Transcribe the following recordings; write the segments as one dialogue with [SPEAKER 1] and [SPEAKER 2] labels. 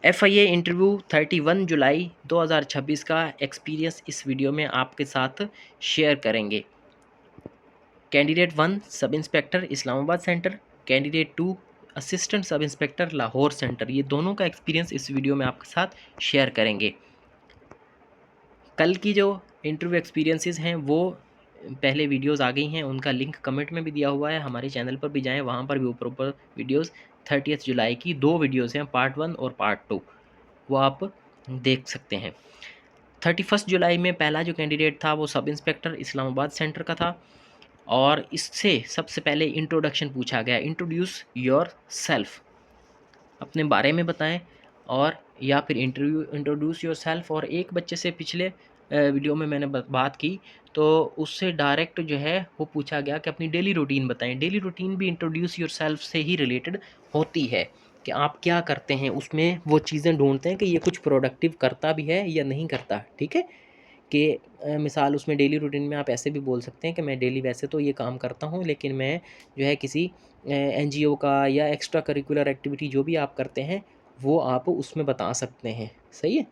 [SPEAKER 1] FIA interview 31 जुलाई 2026 का experience इस video में आपके साथ शेयर करेंगे। Candidate 1 sub inspector Islamabad centre, candidate 2 assistant sub inspector Lahore centre, ये दोनों का एक्सपीरियंस इस वीडियो में आपके साथ शेयर करेंगे। कल की जो इंटरव्यू एक्सपीरियंसेस हैं वो पहले वीडियोस आ गई हैं, उनका लिंक कमेंट में भी दिया हुआ है, हमारे चैनल पर भी जाएं, वहाँ पर भी ऊपर ऊपर वीडियोस 30 जुलाई की 2 वीडियोस हैं, पार्ट 1 और पार्ट 2, वो आप देख सकते हैं। 31 जुलाई में पहला जो कैंडिडेट था वो सब इंस्पेक्टर इस्लामाबाद सेंटर का था और इससे सबसे पहले इंट्रोडक्शन पूछा गया, इंट्रोड्यूस योर सेल्फ, अपने बारे में बताएं, और या फिर इंट्रोड्यूस योर सेल्फ। और एक बच्चे से पिछले वीडियो में मैंने बात की तो उससे डायरेक्ट जो है वो पूछा गया कि अपनी डेली रूटीन बताएं। डेली रूटीन भी इंट्रोड्यूस योर सेल्फ से ही रिलेटेड होती है कि आप क्या करते हैं, उसमें वो चीज़ें ढूंढते हैं कि ये कुछ प्रोडक्टिव करता भी है या नहीं करता। ठीक है कि मिसाल उसमें डेली रूटीन में आप ऐसे भी बोल सकते हैं कि मैं डेली वैसे तो ये काम करता हूँ, लेकिन मैं जो है किसी NGO का या एक्स्ट्रा करिकुलर एक्टिविटी जो भी आप करते हैं वो आप उसमें बता सकते हैं। सही है,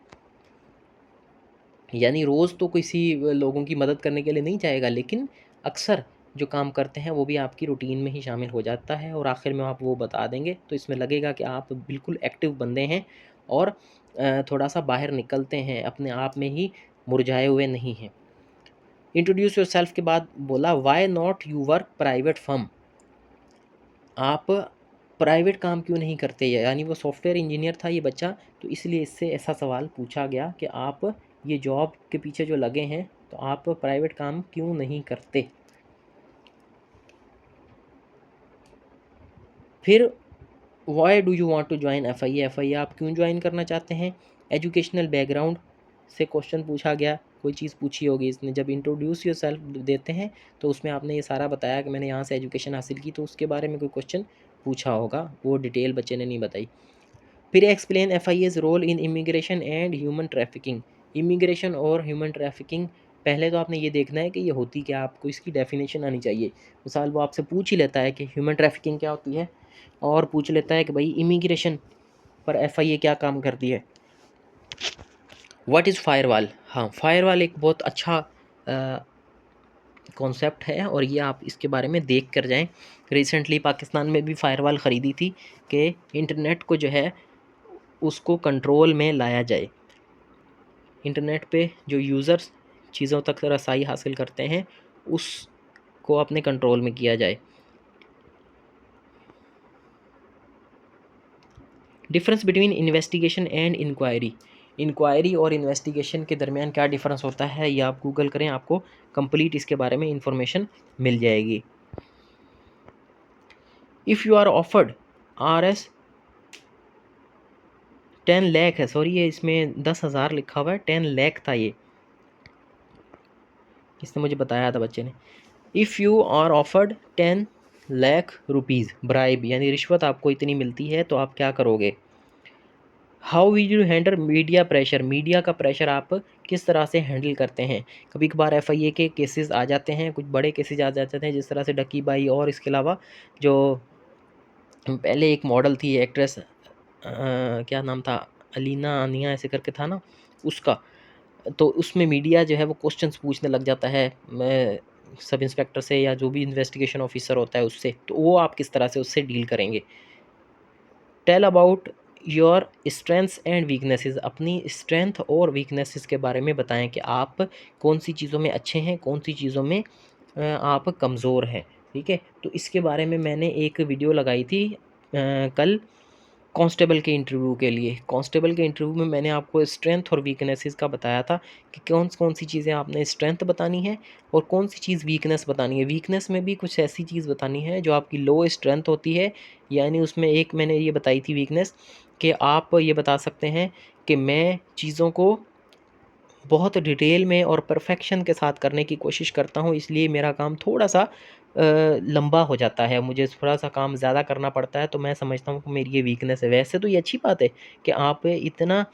[SPEAKER 1] यानी रोज़ तो किसी लोगों की मदद करने के लिए नहीं जाएगा, लेकिन अक्सर जो काम करते हैं वो भी आपकी रूटीन में ही शामिल हो जाता है और आखिर में आप वो बता देंगे तो इसमें लगेगा कि आप बिल्कुल एक्टिव बंदे हैं और थोड़ा सा बाहर निकलते हैं, अपने आप में ही मुरझाए हुए नहीं हैं। इंट्रोड्यूस योर सेल्फ के बाद बोला why not you work private firm, आप प्राइवेट काम क्यों नहीं करते, यानी वो सॉफ्टवेयर इंजीनियर था ये बच्चा, तो इसलिए इससे ऐसा सवाल पूछा गया कि आप ये जॉब के पीछे जो लगे हैं तो आप प्राइवेट काम क्यों नहीं करते। फिर why do you want to join FIA, आप क्यों ज्वाइन करना चाहते हैं। एजुकेशनल बैकग्राउंड से क्वेश्चन पूछा गया, कोई चीज़ पूछी होगी इसने, जब इंट्रोड्यूस योर सेल्फ देते हैं तो उसमें आपने ये सारा बताया कि मैंने यहाँ से एजुकेशन हासिल की, तो उसके बारे में कोई क्वेश्चन पूछा होगा, वो डिटेल बच्चे ने नहीं बताई। फिर explain FIA's role in immigration and human trafficking, immigration और ह्यूमन ट्रैफिकिंग पहले तो आपने ये देखना है कि ये होती क्या, आपको इसकी डेफिनेशन आनी चाहिए। मिसाल वो आपसे पूछ ही लेता है कि ह्यूमन ट्रैफिकिंग क्या होती है और पूछ लेता है कि भाई इमिग्रेशन पर FIA क्या काम करती है। व्हाट इज़ फायरवॉल, हाँ फायरवॉल एक बहुत अच्छा कॉन्सेप्ट है और ये आप इसके बारे में देख कर जाएं। रिसेंटली पाकिस्तान में भी फायरवॉल ख़रीदी थी कि इंटरनेट को जो है उसको कंट्रोल में लाया जाए, इंटरनेट पे जो यूज़र्स चीज़ों तक रसाई हासिल करते हैं उसको अपने कंट्रोल में किया जाए। Difference between investigation and inquiry, inquiry और इन्वेस्टिगेशन के दरमियान क्या डिफरेंस होता है ये आप गूगल करें, आपको कंप्लीट इसके बारे में इंफॉर्मेशन मिल जाएगी। If you are offered RS 10 lakh है, सॉरी ये इसमें 10,000 लिखा हुआ है, 10 लाख था ये, इसने मुझे बताया था बच्चे ने। If you are offered 10 lakh rupees bribe, यानी रिश्वत आपको इतनी मिलती है तो आप क्या करोगे। How will you handle media pressure, media का प्रेशर आप किस तरह से हैंडल करते हैं। कभी कभार FIA के केसेस आ जाते हैं, कुछ बड़े केसेस आ जाते हैं जिस तरह से डकी बाई, और इसके अलावा जो पहले एक मॉडल थी एक्ट्रेस, क्या नाम था, अलीना अनिया ऐसे करके था ना उसका, तो उसमें मीडिया जो है वो क्वेश्चंस पूछने लग जाता है मैं सब इंस्पेक्टर से या जो भी इन्वेस्टिगेशन ऑफिसर होता है उससे, तो वो आप किस तरह से उससे डील करेंगे। Tell about your strengths and weaknesses, अपनी स्ट्रेंथ और वीकनेसेस के बारे में बताएं कि आप कौन सी चीज़ों में अच्छे हैं, कौन सी चीज़ों में आप कमज़ोर हैं। ठीक है, तो इसके बारे में मैंने एक वीडियो लगाई थी कल कांस्टेबल के इंटरव्यू के लिए। कांस्टेबल के इंटरव्यू में मैंने आपको स्ट्रेंथ और वीकनेसेस का बताया था कि कौन कौन सी चीज़ें आपने स्ट्रेंथ बतानी है और कौन सी चीज़ वीकनेस बतानी है। वीकनेस में भी कुछ ऐसी चीज़ बतानी है जो आपकी लो स्ट्रेंथ होती है, यानी उसमें एक मैंने ये बताई थी वीकनेस कि आप ये बता सकते हैं कि मैं चीज़ों को बहुत डिटेल में और परफेक्शन के साथ करने की कोशिश करता हूँ, इसलिए मेरा काम थोड़ा सा लंबा हो जाता है, मुझे थोड़ा सा काम ज़्यादा करना पड़ता है, तो मैं समझता हूँ कि मेरी ये वीकनेस है। वैसे तो ये अच्छी बात है कि आप इतना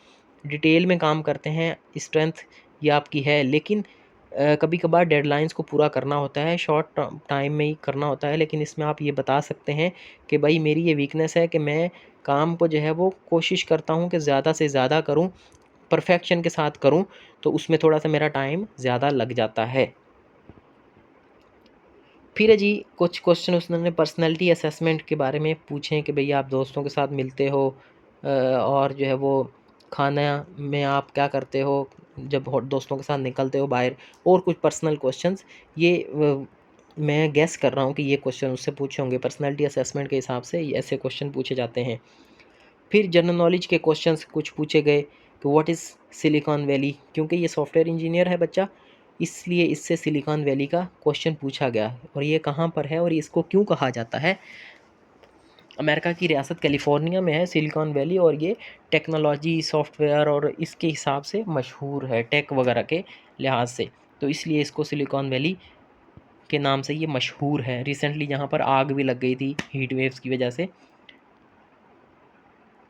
[SPEAKER 1] डिटेल में काम करते हैं, स्ट्रेंथ ये आपकी है, लेकिन कभी कभार डेडलाइंस को पूरा करना होता है, शॉर्ट टाइम में ही करना होता है, लेकिन इसमें आप ये बता सकते हैं कि भाई मेरी ये वीकनेस है कि मैं काम को जो है वो कोशिश करता हूँ कि ज़्यादा से ज़्यादा करूँ, परफेक्शन के साथ करूँ, तो उसमें थोड़ा सा मेरा टाइम ज़्यादा लग जाता है। फिर है जी कुछ क्वेश्चन उसने पर्सनैलिटी असेसमेंट के बारे में पूछे कि भैया आप दोस्तों के साथ मिलते हो और जो है वो खाना में आप क्या करते हो जब दोस्तों के साथ निकलते हो बाहर, और कुछ पर्सनल क्वेश्चंस। ये मैं गेस कर रहा हूँ कि ये क्वेश्चन उससे पूछे होंगे, पर्सनैलिटी असेसमेंट के हिसाब से ऐसे क्वेश्चन पूछे जाते हैं। फिर जनरल नॉलेज के क्वेश्चंस कुछ पूछे गए कि व्हाट इज़ सिलिकॉन वैली, क्योंकि ये सॉफ्टवेयर इंजीनियर है बच्चा, इसलिए इससे सिलिकॉन वैली का क्वेश्चन पूछा गया और ये कहाँ पर है और इसको क्यों कहा जाता है। अमेरिका की रियासत कैलिफोर्निया में है सिलिकॉन वैली, और ये टेक्नोलॉजी सॉफ्टवेयर और इसके हिसाब से मशहूर है, टेक वगैरह के लिहाज से, तो इसलिए इसको सिलिकॉन वैली के नाम से ये मशहूर है। रिसेंटली यहाँ पर आग भी लग गई थी हीट वेव्स की वजह से।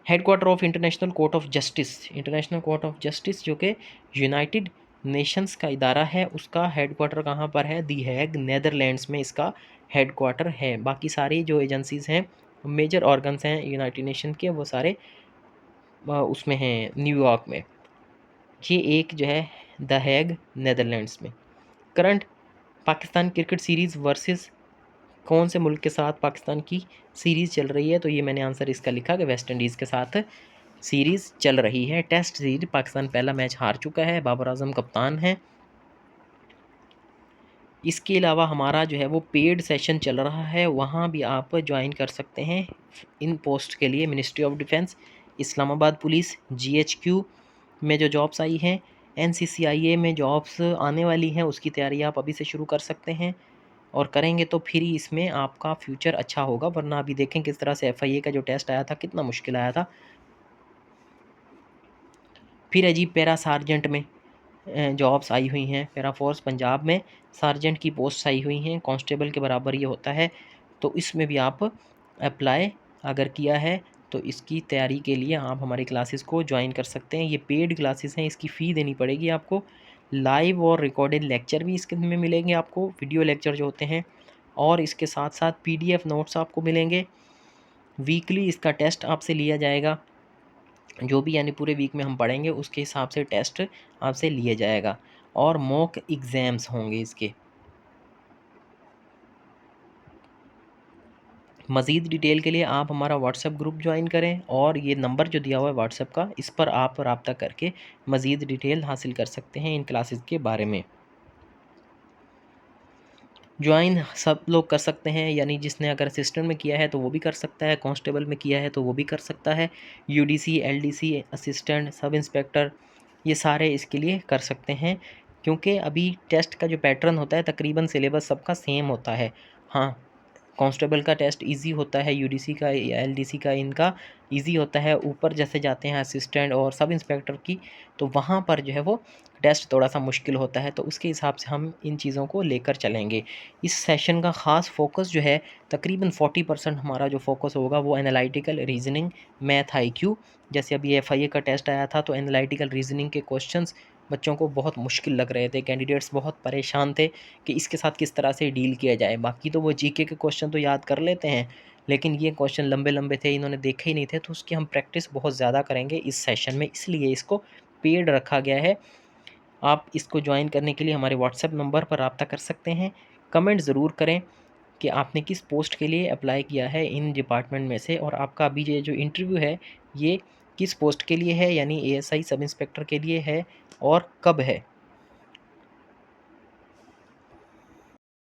[SPEAKER 1] Headquarter of international court of justice, international court of justice जो कि यूनाइटेड नेशंस का इदारा है, उसका हेडक्वार्टर कहाँ पर है, दी हैग नेदरलैंड्स में इसका हेडक्वार्टर है। बाकी सारी जो एजेंसीज़ हैं, मेजर ऑर्गन्स हैं यूनाइटेड नेशन के, वो सारे उसमें हैं न्यूयॉर्क में। ये एक जो है द हैग नेदरलैंड्स में। Current Pakistan cricket series versus कौन से मुल्क के साथ पाकिस्तान की सीरीज़ चल रही है, तो ये मैंने आंसर इसका लिखा कि वेस्ट इंडीज़ के साथ सीरीज़ चल रही है। टेस्ट सीरीज पाकिस्तान पहला मैच हार चुका है, बाबर आजम कप्तान है। इसके अलावा हमारा जो है वो पेड सेशन चल रहा है, वहाँ भी आप ज्वाइन कर सकते हैं इन पोस्ट के लिए। Ministry of defence, Islamabad police, GHQ में जो जॉब्स आई हैं, NCCIA में जॉब्स आने वाली हैं, उसकी तैयारी आप अभी से शुरू कर सकते हैं और करेंगे तो फिर ही इसमें आपका फ्यूचर अच्छा होगा, वरना अभी देखें किस तरह से FIA का जो टेस्ट आया था कितना मुश्किल आया था। फिर है जी पैरा सार्जेंट में जॉब्स आई हुई हैं, पैरा फोर्स पंजाब में सार्जेंट की पोस्ट आई हुई हैं, कांस्टेबल के बराबर ये होता है, तो इसमें भी आप अप्लाई अगर किया है तो इसकी तैयारी के लिए आप हमारी क्लासेस को ज्वाइन कर सकते हैं। ये पेड क्लासेस हैं, इसकी फ़ी देनी पड़ेगी आपको। लाइव और रिकॉर्डेड लेक्चर भी इसके में मिलेंगे आपको, वीडियो लेक्चर जो होते हैं, और इसके साथ साथ PDF नोट्स आपको मिलेंगे। वीकली इसका टेस्ट आपसे लिया जाएगा, जो भी यानी पूरे वीक में हम पढ़ेंगे उसके हिसाब से टेस्ट आपसे लिया जाएगा, और मॉक एग्ज़ाम्स होंगे इसके। मज़ीद डिटेल के लिए आप हमारा व्हाट्सएप ग्रुप ज्वाइन करें, और ये नंबर जो दिया हुआ है व्हाट्सएप का, इस पर आप रब्ता करके मज़ीद डिटेल हासिल कर सकते हैं इन क्लासेस के बारे में। ज्वाइन सब लोग कर सकते हैं, यानी जिसने अगर असिस्टेंट में किया है तो वो भी कर सकता है, कांस्टेबल में किया है तो वो भी कर सकता है, UDC LDC assistant sub inspector, ये सारे इसके लिए कर सकते हैं, क्योंकि अभी टेस्ट का जो पैटर्न होता है तकरीबन सिलेबस सबका सेम होता है। हाँ, कांस्टेबल का टेस्ट इजी होता है, UDC का या LDC का इनका इजी होता है। ऊपर जैसे जाते हैं असिस्टेंट और सब इंस्पेक्टर की, तो वहाँ पर जो है वो टेस्ट थोड़ा सा मुश्किल होता है, तो उसके हिसाब से हम इन चीज़ों को लेकर चलेंगे। इस सेशन का ख़ास फोकस जो है तकरीबन 40% हमारा जो फोकस होगा वो एनालिटिकल रीजनिंग, मैथ IQ। जैसे अभी FIA का टेस्ट आया था तो एनालिटिकल रीजनिंग के क्वेश्चंस बच्चों को बहुत मुश्किल लग रहे थे, कैंडिडेट्स बहुत परेशान थे कि इसके साथ किस तरह से डील किया जाए। बाकी तो वो GK के क्वेश्चन तो याद कर लेते हैं, लेकिन ये क्वेश्चन लंबे लंबे थे, इन्होंने देखे ही नहीं थे, तो उसकी हम प्रैक्टिस बहुत ज़्यादा करेंगे इस सेशन में, इसलिए इसको पेड रखा गया है। आप इसको ज्वाइन करने के लिए हमारे व्हाट्सएप नंबर पर रब्ता कर सकते हैं। कमेंट ज़रूर करें कि आपने किस पोस्ट के लिए अप्लाई किया है इन डिपार्टमेंट में से, और आपका अभी ये जो इंटरव्यू है ये किस पोस्ट के लिए है, यानी ASI सब इंस्पेक्टर के लिए है और कब है।